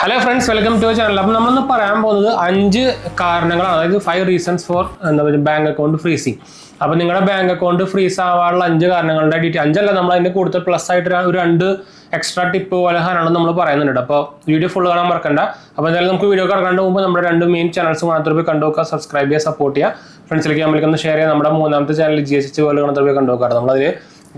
Hello friends, welcome to channel. അപ്പം നമ്മളിന്ന് പറയാൻ പോകുന്നത് 5 കാരണങ്ങളാണ്, അതായത് 5 റീസൺസ് ഫോർ എന്താ പറയുക ബാങ്ക് അക്കൗണ്ട് ഫ്രീസിങ്. അപ്പം നിങ്ങളുടെ ബാങ്ക് അക്കൗണ്ട് ഫ്രീസ് ആവാനുള്ള 5 കാരണങ്ങളുടെ ഡീറ്റെയിൽ 5 നമ്മൾ അതിൻ്റെ കൂടുതൽ പ്ലസ് ആയിട്ട് ഒരു 2 എക്സ്ട്രാ ടിപ്പ് പോലെ സാധനമാണ് നമ്മൾ പറയുന്നുണ്ട്. അപ്പോൾ വീഡിയോ ഫുൾ കാണാൻ മറക്കണ്ട. അപ്പോൾ എന്തായാലും നമുക്ക് വീഡിയോ കിടക്കാണ്ട് പോകുമ്പോൾ നമ്മുടെ 2 മെയിൻ ചാനൽസ് മാത്രമേ പോയി കണ്ടുനോക്കുക, സബ്സ്ക്രൈബ് ചെയ്യുക, സപ്പോർട്ട് ചെയ്യുക, ഫ്രണ്ട്സിലേക്ക് നമ്മൾക്കൊന്ന് ഷെയർ ചെയ്യുക. നമ്മുടെ 3ാമത്തെ ചാനൽ GSH വേൾഡ് കാണാൻ പോയി കണ്ടുനോക്കാറ്. നമ്മളതിൽ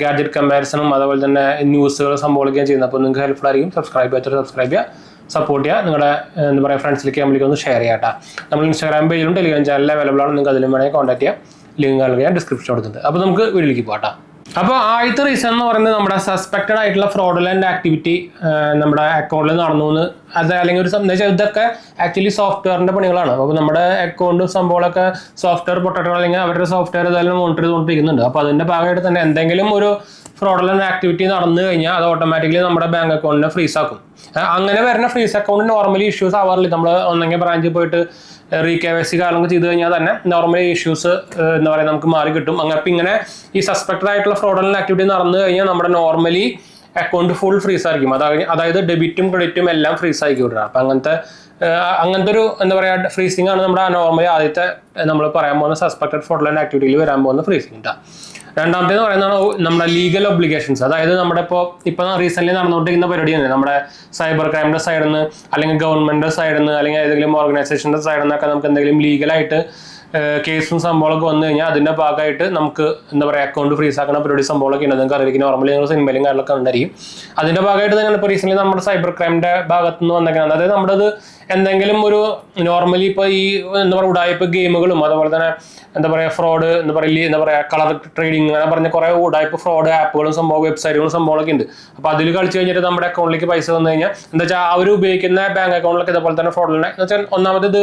ഗാഡ്ജറ്റ് കമ്പാരിസണും അതുപോലെ തന്നെ ന്യൂസുകൾ സംഭവിക്കുകയും ചെയ്യുന്നത്. അപ്പോൾ നിങ്ങൾക്ക് ഹെൽപ്ഫുൾ ആയിരിക്കും. സബ്സ്ക്രൈബ് ചെയ്യുക, സപ്പോർട്ട് ചെയ്യുക, നിങ്ങളുടെ എന്താ പറയുക ഫ്രണ്ട്സിലേക്ക് നമ്മളിലേക്ക് ഒന്ന് ഷെയർ ചെയ്യാം. നമ്മൾ ഇൻസ്റ്റാഗ്രാം പേജിലും ടെലിഗ്രാം ചാനലിൽ അവൈലബിൾ ആണ്. നിങ്ങൾക്ക് അതിലും വേണമെങ്കിൽ കോൺടാക്ട് ചെയ്യാം. ലിങ്ക് ഞാൻ ഡിസ്ക്രിപ്ഷൻ കൊടുത്തിട്ടുണ്ട്. അപ്പോൾ നമുക്ക് വീഡിയോയിലേക്ക് പോകാം. അപ്പോൾ ആദ്യത്തെ റീസൺ എന്ന് പറയുന്നത് നമ്മുടെ സസ്പെക്റ്റഡ് ആയിട്ടുള്ള ഫ്രോഡുലന്റ് ആക്ടിവിറ്റി നമ്മുടെ അക്കൗണ്ടിൽ നടന്നു എന്ന്, അത് അല്ലെങ്കിൽ ഒരു ഇതൊക്കെ ആക്ച്വലി സോഫ്റ്റ്വെയറിന്റെ പണികളാണ്. അപ്പോൾ നമ്മുടെ അക്കൗണ്ട് സംഭവങ്ങളൊക്കെ സോഫ്റ്റ്വെയർ പൊട്ടട്ടോ അല്ലെങ്കിൽ അവരുടെ സോഫ്റ്റ്വെയർ ഏതായാലും മോണിറ്റർ ചെയ്തുകൊണ്ടിരിക്കുന്നുണ്ട്. അപ്പോൾ അതിന്റെ ഭാഗമായിട്ട് തന്നെ എന്തെങ്കിലും ഒരു ഫ്രോഡുലന്റ് ആക്ടിവിറ്റി നടന്നു കഴിഞ്ഞാൽ അത് ഓട്ടോമാറ്റിക്കലി നമ്മുടെ ബാങ്ക് അക്കൗണ്ടിനെ ഫ്രീസ് ആക്കും. അങ്ങനെ വരുന്ന ഫ്രീസ് അക്കൗണ്ട് നോർമലി ഇഷ്യൂസ് ആവാറില്ല. നമ്മൾ ഒന്നെങ്കിൽ ബ്രാഞ്ചിൽ പോയിട്ട് KYC കാര്യങ്ങളൊക്കെ ചെയ്ത് കഴിഞ്ഞാൽ തന്നെ നോർമലി ഇഷ്യൂസ് എന്താ പറയുക നമുക്ക് മാറി കിട്ടും. അങ്ങനെ ഇങ്ങനെ ഈ സസ്പെക്റ്റഡ് ആയിട്ടുള്ള ഫ്രോഡുലന്റ് ആക്ടിവിറ്റി നടന്നു കഴിഞ്ഞാൽ നമ്മുടെ നോർമലി അക്കൗണ്ട് ഫുൾ ഫ്രീസ് ആയിരിക്കും. അതായത് ഡെബിറ്റും ക്രെഡിറ്റും എല്ലാം ഫ്രീസ് ആക്കി വിടുക. അപ്പം അങ്ങനത്തെ ഒരു എന്താ പറയുക ഫ്രീസിംഗ് ആണ് നമ്മുടെ നോർമലി ആദ്യത്തെ നമ്മൾ പറയാൻ പോകുന്ന സസ്പെക്റ്റഡ് ഫ്രോഡുലന്റ് ആക്ടിവിറ്റിയിൽ വരാൻ പോകുന്ന ഫ്രീസിംഗ്. രണ്ടാമത്തേന്ന് പറയുന്നതാണ് നമ്മുടെ ലീഗൽ ഒബ്ലിഗേഷൻസ്. അതായത് നമ്മുടെ ഇപ്പൊ റീസെന്റ് നടന്നുകൊണ്ടിരിക്കുന്ന പരിപാടി തന്നെ നമ്മുടെ സൈബർ ക്രൈമിന്റെ സൈഡിൽ നിന്ന് അല്ലെങ്കിൽ ഗവൺമെന്റിന്റെ സൈഡിൽ നിന്ന് അല്ലെങ്കിൽ ഏതെങ്കിലും ഓർഗനൈസേഷന്റെ സൈഡിൽ നിന്നൊക്കെ നമുക്ക് എന്തെങ്കിലും ലീഗലായിട്ട് കേസും സംഭവങ്ങളൊക്കെ വന്നു കഴിഞ്ഞാൽ അതിന്റെ ഭാഗമായിട്ട് നമുക്ക് എന്താ പറയുക അക്കൗണ്ട് ഫ്രീസ് ആക്കുന്ന പരിപാടി സംഭവങ്ങളൊക്കെ ഉണ്ട്. നിങ്ങൾക്ക് അറിയിക്കും, നോർമലി നിങ്ങൾ സിനിമയിലും കാര്യങ്ങളൊക്കെ ഉണ്ടായിരിക്കും. അതിന്റെ ഭാഗമായിട്ട് തന്നെയാണ് ഇപ്പോൾ റീസെന്റ് നമ്മുടെ സൈബർ ക്രൈമിന്റെ ഭാഗത്ത് നിന്ന് വന്നേക്കുന്നത്. അതായത് നമ്മുടെ എന്തെങ്കിലും ഒരു നോർമലി ഇപ്പോൾ ഈ എന്താ പറയുക ഉടായ്പ ഗെയിമുകളും അതുപോലെ തന്നെ എന്താ പറയുക ഫ്രോഡ് എന്താ പറയുക കളർ ട്രേഡിങ് അങ്ങനെ പറഞ്ഞ കുറേ ഉടായ്പ ഫ്രോഡ് ആപ്പുകളും സംഭവം വെബ്സൈറ്റുകളും സംഭവങ്ങളൊക്കെ ഉണ്ട്. അപ്പോൾ അതിൽ കളിച്ച് കഴിഞ്ഞിട്ട് നമ്മുടെ അക്കൗണ്ടിലേക്ക് പൈസ വന്നു കഴിഞ്ഞാൽ എന്താ വെച്ചാൽ അവർ ഉപയോഗിക്കുന്ന ബാങ്ക് അക്കൗണ്ടിലൊക്കെ ഇതേപോലെ തന്നെ ഫ്രോഡുണ്ട്. എന്ന് വെച്ചാൽ ഒന്നാമത്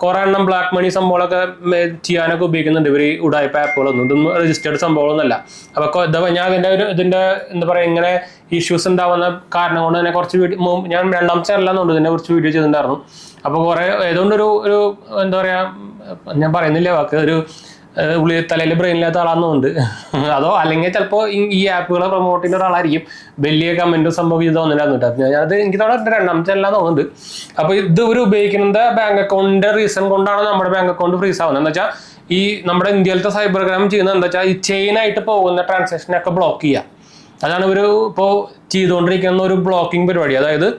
കുറെ എണ്ണം ബ്ലാക്ക് മണി സംഭവങ്ങളൊക്കെ ചെയ്യാനൊക്കെ ഉപയോഗിക്കുന്നുണ്ട് ഇവർ ഉടായ്പ ആപ്പുകളൊന്നും. ഇതൊന്നും രജിസ്റ്റേർഡ് സംഭവങ്ങളൊന്നുമല്ല. അപ്പോൾ ഞാൻ ഇതിന്റെ എന്താ പറയുക ഇങ്ങനെ ഇഷ്യൂസ് ഉണ്ടാവുന്ന കാരണം കൊണ്ട് തന്നെ കുറച്ച് ഞാൻ 2ാം ചാനലാന്നുണ്ട് ഇതിനെ കുറിച്ച് വീഡിയോ ചെയ്തിട്ടുണ്ടായിരുന്നു. അപ്പോൾ കുറെ ഏതുകൊണ്ട് ഒരു എന്താ പറയാ ഞാൻ പറയുന്നില്ല വാക്ക് ഒരു തലയിൽ ബ്രെയിനില്ലാത്ത ആളാണെന്നുണ്ട്. അതോ അല്ലെങ്കിൽ ചിലപ്പോൾ ഈ ആപ്പുകളെ പ്രൊമോട്ട് ചെയ്യുന്ന ഒരാളായിരിക്കും. വലിയ കമന്റും സംഭവം ഇത് തോന്നില്ലാന്നിട്ട് ഞാനത് എനിക്ക് തോന്നുന്നു 2ാം ചാനലാന്ന് തോന്നുന്നുണ്ട്. അപ്പോൾ ഇത് ഇവർ ഉപയോഗിക്കുന്നത് ബാങ്ക് അക്കൗണ്ടിന്റെ റീസൺ കൊണ്ടാണ് നമ്മുടെ ബാങ്ക് അക്കൗണ്ട് ഫ്രീസ് ആവുന്നത്. എന്ന് വെച്ചാൽ ഈ നമ്മുടെ ഇന്ത്യയിലത്തെ സൈബർ ക്രൈം ചെയ്യുന്നത് എന്താ വെച്ചാൽ ഈ ചെയിനായിട്ട് പോകുന്ന ട്രാൻസാക്ഷനൊക്കെ ബ്ലോക്ക് ചെയ്യുക. അതാണ് ഇവർ ഇപ്പോൾ ചെയ്തുകൊണ്ടിരിക്കുന്ന ഒരു ബ്ലോക്കിംഗ് പരിപാടി. അതായത്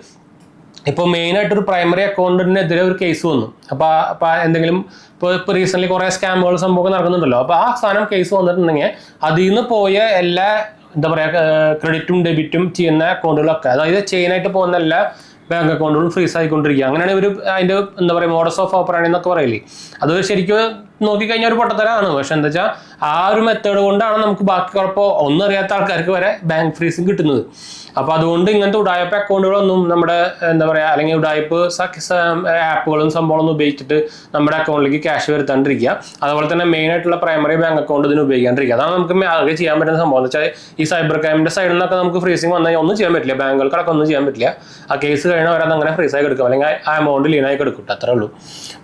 ഇപ്പോൾ മെയിനായിട്ടൊരു പ്രൈമറി അക്കൗണ്ടിനെതിരെ ഒരു കേസ് വന്നു. അപ്പോൾ എന്തെങ്കിലും ഇപ്പോൾ റീസെന്റ് കുറേ സ്കാമുകൾ സംഭവം നടക്കുന്നുണ്ടല്ലോ. അപ്പോൾ ആ സാധനം കേസ് വന്നിട്ടുണ്ടെങ്കിൽ അതിൽ നിന്ന് പോയ എല്ലാ എന്താ പറയുക ക്രെഡിറ്റും ഡെബിറ്റും ചെയ്യുന്ന അക്കൗണ്ടുകളൊക്കെ, അതായത് ചെയിനായിട്ട് പോകുന്ന എല്ലാ ബാങ്ക് അക്കൗണ്ടുകളും ഫ്രീസ് ആയിക്കൊണ്ടിരിക്കുക. അങ്ങനെയാണ് ഇവർ അതിൻ്റെ എന്താ പറയുക മോഡസ് ഓഫ് ഓപ്പറാണി എന്നൊക്കെ പറയില്ലേ. അത് ശരിക്കും നോക്കിക്കഴിഞ്ഞാൽ ഒരു പൊട്ടത്തരാണ്. പക്ഷെ എന്താ വെച്ചാൽ ആ ഒരു മെത്തേഡ് കൊണ്ടാണ് നമുക്ക് ബാക്കി കുഴപ്പം ഒന്നും അറിയാത്ത ആൾക്കാർക്ക് വരെ ബാങ്ക് ഫ്രീസിങ് കിട്ടുന്നത്. അപ്പോൾ അതുകൊണ്ട് ഇങ്ങനത്തെ ഉടായ്പ അക്കൗണ്ടുകളൊന്നും നമ്മുടെ എന്താ പറയുക അല്ലെങ്കിൽ ഉടായ്പ ആപ്പുകളും സംഭവങ്ങളൊന്നും ഉപയോഗിച്ചിട്ട് നമ്മുടെ അക്കൗണ്ടിലേക്ക് ക്യാഷ് വരുത്താണ്ടിരിക്കുക. അതുപോലെ തന്നെ മെയിൻ ആയിട്ടുള്ള പ്രൈമറി ബാങ്ക് അക്കൗണ്ട് ഇതിന് ഉപയോഗിക്കാണ്ടിരിക്കുക. അതാണ് നമുക്ക് ആകെ ചെയ്യാൻ പറ്റുന്ന സംഭവം. എന്ന് വെച്ചാൽ ഈ സൈബർ ക്രൈമിന്റെ സൈഡിൽ നിന്നൊക്കെ നമുക്ക് ഫ്രീസിങ് വന്നാൽ ഒന്നും ചെയ്യാൻ പറ്റില്ല. ബാങ്കുകൾക്കടക്കം ഒന്നും ചെയ്യാൻ പറ്റില്ല. ആ കേസ് കഴിഞ്ഞാൽ അവരത് അങ്ങനെ ഫ്രീസ് ആയി എടുക്കും, അല്ലെങ്കിൽ ആ എമൗണ്ട് ലീനായി എടുക്കും. അത്രേ ഉള്ളൂ.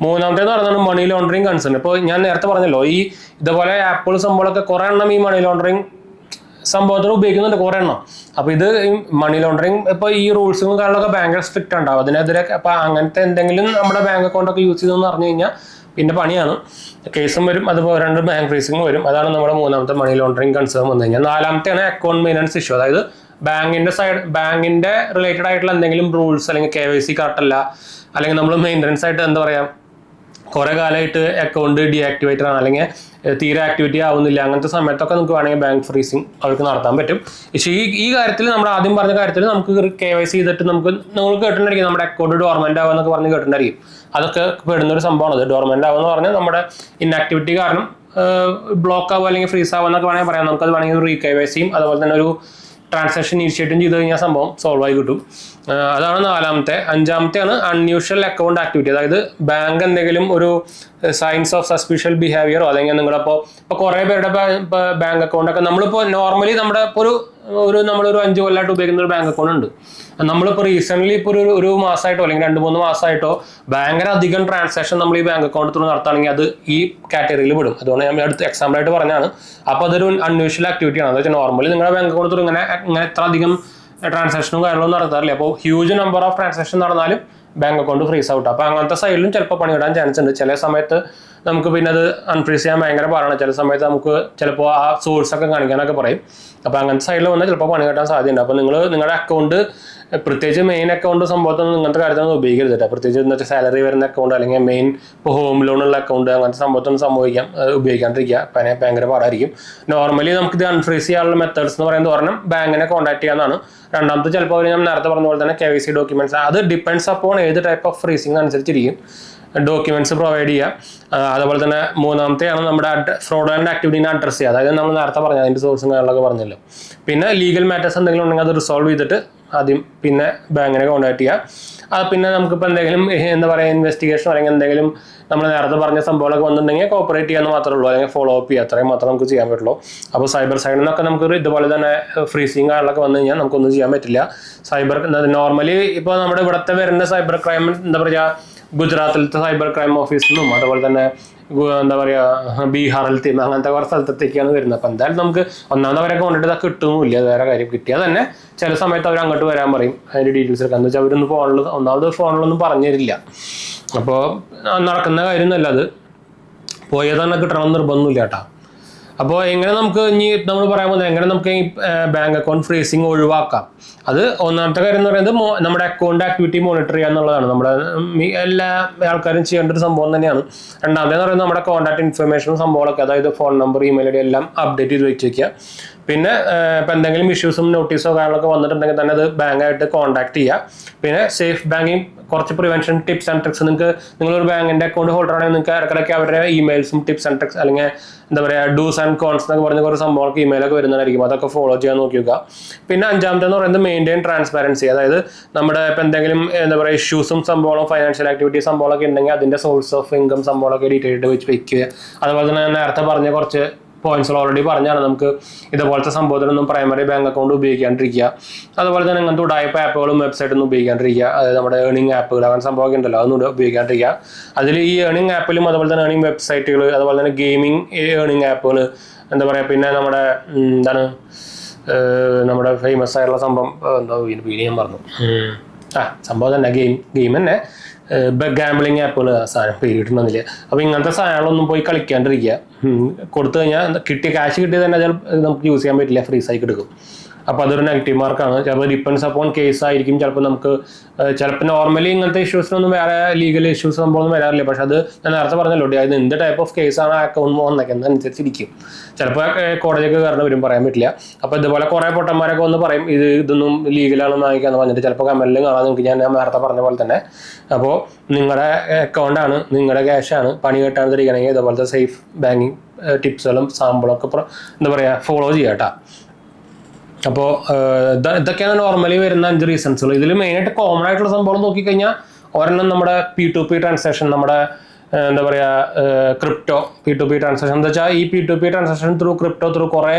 3ാമത്തേന്ന് പറയുന്നത് മണി ലോണ്ടറിങ് കൺസേൺ. ഇപ്പോൾ ഞാൻ നേരത്തെ പറഞ്ഞല്ലോ, ഈ ഇതുപോലെ ആപ്പുകൾ സംഭവങ്ങളൊക്കെ കുറെ എണ്ണം ഈ മണി ലോണ്ടറിങ് സംഭവത്തിന് ഉപയോഗിക്കുന്നുണ്ട് കുറെ എണ്ണം. അപ്പോൾ ഇത് മണി ലോണ്ടറിങ് ഇപ്പോൾ ഈ റൂൾസും കാര്യങ്ങളൊക്കെ ഭയങ്കര സ്ട്രിക്റ്റ് ഉണ്ടാവും. അതിനെതിരെ അപ്പോൾ അങ്ങനത്തെ എന്തെങ്കിലും നമ്മുടെ ബാങ്ക് അക്കൗണ്ടൊക്കെ യൂസ് ചെയ്തെന്ന് പറഞ്ഞു കഴിഞ്ഞാൽ പിന്നെ പണിയാണ്, കേസും വരും, അതുപോലെ 2 ബാങ്ക് ഫ്രീസിങ് വരും. അതാണ് നമ്മുടെ 3ാമത്തെ മണി ലോണ്ടറിങ് കൺസേൺ വന്നു കഴിഞ്ഞാൽ. 4ാമത്തെയാണ് അക്കൗണ്ട് മെയിൻ്റനൻസ് ഇഷ്യൂ. അതായത് ബാങ്കിന്റെ റിലേറ്റഡ് ആയിട്ടുള്ള എന്തെങ്കിലും റൂൾസ് അല്ലെങ്കിൽ KYC കറക്റ്റല്ല, അല്ലെങ്കിൽ നമ്മൾ മെയിൻ്റനൻസ് ആയിട്ട് എന്താ പറയുക കുറേ കാലമായിട്ട് അക്കൗണ്ട് ഡീആക്ടിവേറ്റഡ് ആണ് അല്ലെങ്കിൽ തീരെ ആക്ടിവിറ്റി ആവുന്നില്ല, അങ്ങനത്തെ സമയത്തൊക്കെ നമുക്ക് വേണമെങ്കിൽ ബാങ്ക് ഫ്രീസിങ് അവർക്ക് നടത്താൻ പറ്റും. പക്ഷേ ഈ കാര്യത്തിൽ നമ്മൾ ആദ്യം പറഞ്ഞ കാര്യത്തിൽ നമുക്ക് KYC ചെയ്തിട്ട് നമ്മൾ കേട്ടിട്ടുണ്ടായിരിക്കും നമ്മുടെ അക്കൗണ്ട് ഡോർമെന്റ് ആവുമെന്നൊക്കെ പറഞ്ഞ് കേട്ടിട്ടുണ്ടായിരിക്കും. അതൊക്കെ പെടുന്നൊരു സംഭവമാണ്. അത് ഡോർമെന്റ് ആവുമെന്ന് പറഞ്ഞാൽ നമ്മുടെ ഇൻആക്ടിവിറ്റി കാരണം ബ്ലോക്ക് ആവുക അല്ലെങ്കിൽ ഫ്രീസ് ആവുക എന്നൊക്കെ വേണമെങ്കിൽ പറയാം. നമുക്കത് വേണമെങ്കിൽ ഒരു KYCയും അതുപോലെ തന്നെ ഒരു ട്രാൻസാക്ഷൻ ഇനിഷ്യേറ്റും ചെയ്ത് കഴിഞ്ഞാൽ സംഭവം സോൾവ് ആയി കിട്ടും. അതാണ് 4ാമത്തെ. 5ാമത്തെയാണ് അൺയൂഷ്വൽ അക്കൗണ്ട് ആക്ടിവിറ്റി. അതായത് ബാങ്ക് എന്തെങ്കിലും ഒരു സൈൻസ് ഓഫ് സസ്പീഷ്യൽ ബിഹേവിയറോ അല്ലെങ്കിൽ നിങ്ങളിപ്പോൾ കുറേ പേരുടെ ബാങ്ക് അക്കൗണ്ടൊക്കെ നമ്മളിപ്പോൾ നോർമലി നമ്മുടെ ഇപ്പോൾ നമ്മളൊരു 5 കൊല്ലമായിട്ട് ഉപയോഗിക്കുന്ന ഒരു ബാങ്ക് അക്കൗണ്ട് ഉണ്ട്. നമ്മളിപ്പോൾ റീസെന്റ് ഇപ്പോൾ ഒരു മാസമായിട്ടോ അല്ലെങ്കിൽ 2-3 മാസമായിട്ടോ ഭയങ്കര അധികം ട്രാൻസാക്ഷൻ നമ്മൾ ഈ ബാങ്ക് അക്കൗണ്ട് ത്രൂ നടത്തുകയാണെങ്കിൽ അത് ഈ കാറ്റഗറിയിൽ പെടും. അതുകൊണ്ട് ഞാൻ അടുത്ത് എക്സാമ്പിൾ ആയിട്ട് പറഞ്ഞാണ്. അപ്പോൾ അതൊരു അൺയൂഷ്വൽ ആക്ടിവിറ്റിയാണ്. എന്ന് വെച്ചാൽ നോർമലി നിങ്ങളുടെ ബാങ്ക് അക്കൗണ്ട് ഇങ്ങനെ എത്ര അധികം ട്രാൻസാക്ഷനും കാര്യങ്ങളൊന്നും നടത്താറില്ല. അപ്പോൾ ഹ്യൂജ് നമ്പർ ഓഫ് ട്രാൻസാക്ഷൻ നടന്നാലും ബാങ്ക് അക്കൗണ്ട് ഫ്രീസ് ഔട്ട്. അപ്പോൾ അങ്ങനത്തെ സൈഡിലും ചിലപ്പോൾ പണിയിടാൻ ചാൻസ് ഉണ്ട്. ചില സമയത്ത് നമുക്ക് പിന്നെ അത് അൺഫ്രീസ് ചെയ്യാൻ ഭയങ്കര പാടാണ്. ചില സമയത്ത് നമുക്ക് ചിലപ്പോൾ ആ സോഴ്സൊക്കെ കാണിക്കാനൊക്കെ പറയും. അപ്പോൾ അങ്ങനത്തെ സൈഡിൽ വന്നാൽ ചിലപ്പോൾ പണി കിട്ടാൻ സാധ്യതയുണ്ട്. അപ്പോൾ നിങ്ങളുടെ അക്കൗണ്ട് പ്രത്യേകിച്ച് മെയിൻ അക്കൗണ്ട് സംഭവത്തൊന്നും ഇങ്ങനത്തെ കാര്യത്തൊന്നും ഉപയോഗിക്കരുത് കേട്ടോ. പ്രത്യേകിച്ച് എന്നിട്ട് സാലറി വരുന്ന അക്കൗണ്ട് അല്ലെങ്കിൽ മെയിൻ ഇപ്പോൾ ഹോം ലോണുള്ള അക്കൗണ്ട് അങ്ങനത്തെ സംഭവത്തൊന്നും ഉപയോഗിക്കാണ്ടിരിക്കുക. ഭയങ്കര പാടായിരിക്കും. നോർമലി നമുക്കിത് അൺഫ്രീസ് ചെയ്യാനുള്ള മെത്തേഡ്സ് എന്ന് പറയുന്നത് ഒരെണ്ണം ബാങ്കിനെ കോൺടാക്ട് ചെയ്യാനാണ്. രണ്ടാമത്തെ ചിലപ്പോൾ ഞാൻ നേരത്തെ പറഞ്ഞ പോലെ തന്നെ KYC ഡോക്യുമെന്റ്സ്, അത് ഡിപ്പെൻഡ്സ് അപ്പോൺ ഏത് ടൈപ്പ് ഓഫ് ഫ്രീസിംഗ് അനുസരിച്ചിരിക്കും ഡോക്യുമെന്റ്സ് പ്രൊവൈഡ് ചെയ്യുക. അതുപോലെ തന്നെ മൂന്നാമത്തെയാണ് നമ്മുടെ ഫ്രോഡുലന്റ് ആക്ടിവിറ്റീനെ അഡ്രസ് ചെയ്യുക. അതായത് നമ്മൾ നേരത്തെ പറഞ്ഞ അതിൻ്റെ സോഴ്സും കാര്യങ്ങളൊക്കെ പറഞ്ഞല്ലോ. പിന്നെ ലീഗൽ മാറ്റേഴ്സ് എന്തെങ്കിലും ഉണ്ടെങ്കിൽ അത് റിസോൾവ് ചെയ്തിട്ട് ആദ്യം പിന്നെ ബാങ്കിനെ കോൺടാക്ട് ചെയ്യുക. അത് പിന്നെ നമുക്കിപ്പോൾ എന്തെങ്കിലും എന്താ പറയുക ഇൻവെസ്റ്റിഗേഷൻ അല്ലെങ്കിൽ എന്തെങ്കിലും നമ്മൾ നേരത്തെ പറഞ്ഞ സംഭവങ്ങളൊക്കെ വന്നിട്ടുണ്ടെങ്കിൽ കോപ്പറേറ്റ് ചെയ്യാന്ന് മാത്രമേ ഉള്ളൂ, അല്ലെങ്കിൽ ഫോളോ അപ്പ് ചെയ്യുക, അത്രയും മാത്രമേ നമുക്ക് ചെയ്യാൻ പറ്റുള്ളൂ. അപ്പോൾ സൈബർ സൈഡിൽ നിന്നൊക്കെ നമുക്ക് ഇതുപോലെ തന്നെ ഫ്രീസിങ് കാര്യങ്ങളൊക്കെ വന്നു കഴിഞ്ഞാൽ നമുക്കൊന്നും ചെയ്യാൻ പറ്റില്ല. നോർമലി ഇപ്പോൾ നമ്മുടെ ഇവിടുത്തെ വരുന്ന സൈബർ ക്രൈം എന്താ പറയുക, ഗുജറാത്തിലത്തെ സൈബർ ക്രൈം ഓഫീസിൽ നിന്നും അതുപോലെ തന്നെ എന്താ പറയുക ബീഹാറിലത്തെ അങ്ങനത്തെ കുറേ സ്ഥലത്തേക്കാണ് വരുന്നത്. അപ്പം എന്തായാലും നമുക്ക് ഒന്നാമതവരൊക്കെ കൊണ്ടിട്ട് ഇതൊക്കെ കിട്ടുന്നില്ല. വേറെ കാര്യം കിട്ടിയാൽ തന്നെ ചില സമയത്ത് അവർ അങ്ങോട്ട് വരാൻ പറയും അതിൻ്റെ ഡീറ്റെയിൽസ് എടുക്കുക. എന്ന് വെച്ചാൽ അവരൊന്നും ഫോണിലൊന്നും പറഞ്ഞു തരില്ല. അപ്പോൾ നടക്കുന്ന കാര്യമൊന്നുമല്ല അത്. പോയാൽ തന്നെ കിട്ടണമെന്ന് നിർബന്ധമില്ല കേട്ടോ. അപ്പോൾ എങ്ങനെ നമുക്ക് ഇനി നമ്മൾ പറയാൻ പോകുന്നത് എങ്ങനെ നമുക്ക് ഈ ബാങ്ക് അക്കൗണ്ട് ഫ്രീസിങ് ഒഴിവാക്കാം. അത് ഒന്നാമത്തെ കാര്യം എന്ന് പറയുന്നത് നമ്മുടെ അക്കൗണ്ട് ആക്ടിവിറ്റി മോണിറ്റർ ചെയ്യുക എന്നുള്ളതാണ്. നമ്മുടെ എല്ലാ ആൾക്കാരും ചെയ്യേണ്ട ഒരു സംഭവം തന്നെയാണ്. രണ്ടാമത്തേന്ന് പറയുന്നത് നമ്മുടെ കോൺടാക്ട് ഇൻഫർമേഷനും സംഭവങ്ങളൊക്കെ, അതായത് ഫോൺ നമ്പർ, ഇമെയിൽ ID എല്ലാം അപ്ഡേറ്റ് ചെയ്ത് വെച്ച് വയ്ക്കുക. പിന്നെ ഇപ്പം എന്തെങ്കിലും ഇഷ്യൂസും നോട്ടീസോ കാര്യങ്ങളൊക്കെ വന്നിട്ടുണ്ടെങ്കിൽ തന്നെ അത് ബാങ്കായിട്ട് കോൺടാക്ട് ചെയ്യുക. പിന്നെ സേഫ് ബാങ്കിങ് കുറച്ച് പ്രിവെൻഷൻ ടിപ്സ് ആൻഡ് ട്രിക്സ്, നിങ്ങളൊരു ബാങ്കിൻ്റെ അക്കൗണ്ട് ഹോൾഡർ ആണെങ്കിൽ നിങ്ങൾക്ക് ഇടയ്ക്കിടയ്ക്ക് അവരുടെ ഇമെയിൽസും ടിപ്സ് ആൻഡ് ട്രിക്സ് അല്ലെങ്കിൽ എന്താ പറയുക ഡൂസ് ആൻഡ് കോൺസ് എന്നൊക്കെ പറഞ്ഞ കുറച്ച് സംഭവങ്ങൾക്ക് ഇമെയിലൊക്കെ വരുന്നതായിരിക്കും. അതൊക്കെ ഫോളോ ചെയ്യാൻ നോക്കി വെക്കുക. പിന്നെ അഞ്ചാമത്തെന്ന് പറയുന്നത് മെയിൻറ്റെയിൻ ട്രാൻസ്പാരൻസി, അതായത് നമ്മുടെ ഇപ്പം എന്തെങ്കിലും എന്താ പറയുക ഇഷ്യൂസും സംഭവങ്ങളും ഫൈനാൻഷ്യൽ ആക്ടിവിറ്റി സംഭവങ്ങളൊക്കെ ഉണ്ടെങ്കിൽ അതിൻ്റെ സോഴ്സ് ഓഫ് ഇൻകം സംഭവങ്ങളൊക്കെ ഡീറ്റെയിൽ ആയിട്ട് വെച്ച് വയ്ക്കുക. അതുപോലെ തന്നെ നേരത്തെ പറഞ്ഞ കുറച്ച് പോയിന്റ്സ് ഓൾറെഡി പറഞ്ഞാണ് നമുക്ക് ഇതുപോലത്തെ സംഭവത്തിനൊന്നും പ്രൈമറി ബാങ്ക് അക്കൗണ്ട് ഉപയോഗിക്കാണ്ടിരിക്കുക. അതുപോലെ തന്നെ ഇങ്ങനത്തെ ഉടായ്പ ആപ്പുകളും വെബ്സൈറ്റൊന്നും ഉപയോഗിക്കാണ്ടിരിക്കുക. അതായത് നമ്മുടെ ഏണിംഗ് ആപ്പുകൾ അങ്ങനെ സംഭവമൊക്കെ ഉണ്ടല്ലോ, അതൊന്നും ഉപയോഗിക്കാണ്ടിരിക്കുക. അതിൽ ഈ ഏണിംഗ് ആപ്പിലും അതുപോലെ തന്നെ ഏണിംഗ് വെബ്സൈറ്റുകൾ, അതുപോലെ തന്നെ ഗെയിമിംഗ് ഏണിംഗ് ആപ്പുകൾ എന്താ പറയുക, പിന്നെ നമ്മുടെ ഫേമസ് ആയിട്ടുള്ള സംഭവം എന്താ വീഡിയോ ഞാൻ പറഞ്ഞു സംഭവം തന്നെ ഗെയിം തന്നെ ഗാംബ്ലിംഗ് ആപ്പുകൾ, സാധനം പേര് കിട്ടണമെന്നില്ല. അപ്പോൾ ഇങ്ങനത്തെ സാധനങ്ങളൊന്നും പോയി കളിക്കാണ്ടിരിക്കുക. കൊടുത്തു കഴിഞ്ഞാൽ ക്യാഷ് കിട്ടിയത് തന്നെ നമുക്ക് യൂസ് ചെയ്യാൻ പറ്റില്ല, ഫ്രീസ് ആയി എടുക്കും. അപ്പോൾ അതൊരു നെഗറ്റീവ് മാർക്കാണ്. ചിലപ്പോൾ ഡിപ്പെൻഡ്സ് അപ്പോൺ കേസ് ആയിരിക്കും. ചിലപ്പോൾ നോർമലി ഇങ്ങനത്തെ ഇഷ്യൂസിനൊന്നും വേറെ ലീഗൽ ഇഷ്യൂസ് സംഭവമൊന്നും വരാറില്ല. പക്ഷെ അത് ഞാൻ നേരത്തെ പറഞ്ഞല്ലോ, അത് എന്ത് ടൈപ്പ് ഓഫ് കേസാണ് ആ അക്കൗണ്ട് വന്നേക്കുന്നത് അനുസരിച്ചിരിക്കും. ചിലപ്പോൾ കോടതിയൊക്കെ കയറുന്ന വരും, പറയാൻ പറ്റില്ല. അപ്പോൾ ഇതുപോലെ കുറേ പൊട്ടന്മാരൊക്കെ ഒന്ന് പറയും ഇതൊന്നും ലീഗലാണെന്ന് വാങ്ങിക്കാന്ന് പറഞ്ഞിട്ട് ചിലപ്പോൾ കമന്റിലും കാണാൻ നിങ്ങൾക്ക് ഞാൻ നേരത്തെ പറഞ്ഞ പോലെ തന്നെ. അപ്പോൾ നിങ്ങളുടെ അക്കൗണ്ടാണ്, നിങ്ങളുടെ ക്യാഷാണ്, പണി കെട്ടാണ്ടിരിക്കണമെങ്കിൽ ഇതുപോലത്തെ സേഫ് ബാങ്കിങ് ടിപ്സുകളും സാമ്പിളൊക്കെ എന്താ പറയുക ഫോളോ ചെയ്യാം കേട്ടോ. അപ്പോൾ ഇതൊക്കെയാണ് നോർമലി വരുന്ന 5 റീസൺസുകൾ. ഇതിൽ മെയിനായിട്ട് കോമൺ ആയിട്ടുള്ള സംഭവം നോക്കിക്കഴിഞ്ഞാൽ ഒരെണ്ണം നമ്മുടെ P2P ട്രാൻസാക്ഷൻ, നമ്മുടെ എന്താ പറയുക ക്രിപ്റ്റോ P2P ട്രാൻസാക്ഷൻ. എന്താ വെച്ചാൽ ഈ P2P ട്രാൻസാക്ഷൻ ക്രിപ്റ്റോ കുറേ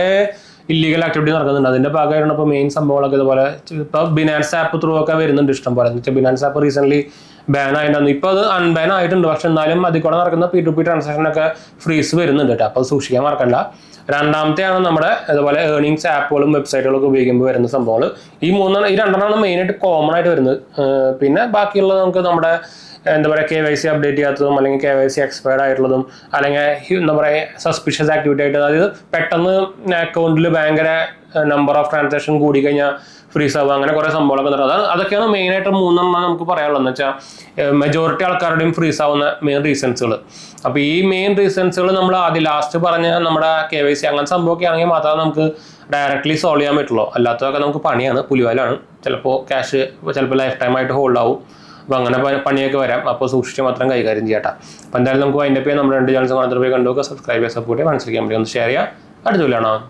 ഇല്ലീഗൽ ആക്ടിവിറ്റി നടക്കുന്നുണ്ട്. അതിന്റെ ഭാഗമായിട്ടാണ് ഇപ്പോൾ മെയിൻ സംഭവങ്ങളൊക്കെ ഇതുപോലെ ഇപ്പോൾ ബിനാൻസ് ആപ്പ് ഒക്കെ വരുന്നുണ്ട് ഇഷ്ടം പോലെ. എന്ന് വെച്ചാൽ ബിനാൻസ് ആപ്പ് റീസെന്റ് ബാൻ ആയിട്ടാണ്, ഇപ്പോൾ അത് അൺബാൻ ആയിട്ടുണ്ട്. പക്ഷെ എന്നാലും അതിൽ കൂടെ നടക്കുന്ന P2P ട്രാൻസാക്ഷനൊക്കെ ഫ്രീസ് വരുന്നുണ്ട് കേട്ടോ. അപ്പോൾ സൂക്ഷിക്കാൻ മറക്കണ്ട. രണ്ടാമത്തെയാണ് നമ്മുടെ അതുപോലെ ഏർണിങ്സ് ആപ്പുകളും വെബ്സൈറ്റുകളൊക്കെ ഉപയോഗിക്കുമ്പോൾ വരുന്ന സംഭവങ്ങൾ. ഈ രണ്ടെണ്ണമാണ് മെയിനായിട്ട് കോമൺ ആയിട്ട് വരുന്നത്. പിന്നെ ബാക്കിയുള്ളത് നമുക്ക് നമ്മുടെ എന്താ പറയുക KYC അപ്ഡേറ്റ് ചെയ്യാത്തതും അല്ലെങ്കിൽ KYC എക്സ്പയർഡ് ആയിട്ടുള്ളതും അല്ലെങ്കിൽ എന്താ പറയുക സസ്പിഷ്യസ് ആക്ടിവിറ്റി ആയിട്ട്, അതായത് പെട്ടെന്ന് അക്കൗണ്ടിൽ ഭയങ്കര നമ്പർ ഓഫ് ട്രാൻസാക്ഷൻ കൂടി കഴിഞ്ഞാൽ ഫ്രീസ് ആവുക, അങ്ങനെ കുറേ സംഭവങ്ങളൊക്കെ നടക്കുന്നത്. അതൊക്കെയാണ് മെയിനായിട്ട് 3 നമുക്ക് പറയാനുള്ളത്. എന്ന് വെച്ചാൽ മെജോറിറ്റി ആൾക്കാരുടെയും ഫ്രീസ് ആവുന്ന മെയിൻ റീസൺസുകൾ. അപ്പോൾ ഈ മെയിൻ റീസൺസുകൾ നമ്മൾ ലാസ്റ്റ് പറഞ്ഞ നമ്മുടെ KYC അങ്ങനെ സംഭവമൊക്കെ ആണെങ്കിൽ മാത്രമേ നമുക്ക് ഡയറക്റ്റ്ലി സോൾവ് ചെയ്യാൻ പറ്റുള്ളൂ. അല്ലാത്തതൊക്കെ നമുക്ക് പണിയാണ്, പുലിവാലാണ്. ചിലപ്പോൾ ക്യാഷ് ചിലപ്പോൾ ലൈഫ് ടൈം ആയിട്ട് ഹോൾഡ് ആവും. അപ്പോൾ അങ്ങനെ പണിയൊക്കെ വരാം. അപ്പോൾ സൂക്ഷിച്ച് മാത്രം കൈകാര്യം ചെയ്യാം. അപ്പോൾ എന്തായാലും നമുക്ക് അതിൻ്റെ പേര് നമ്മുടെ 2 ചാനൽസ് മാത്രമേ കണ്ടുവെക്കുക, സബ്സ്ക്രൈബ് ചെയ്യുക, സപ്പോർട്ട് ചെയ്യുക, മനസ്സിലാക്കാൻ പറ്റും, ഒന്ന് ഷെയർ ചെയ്യുക. അടുത്ത വീഡിയോ കാണാം.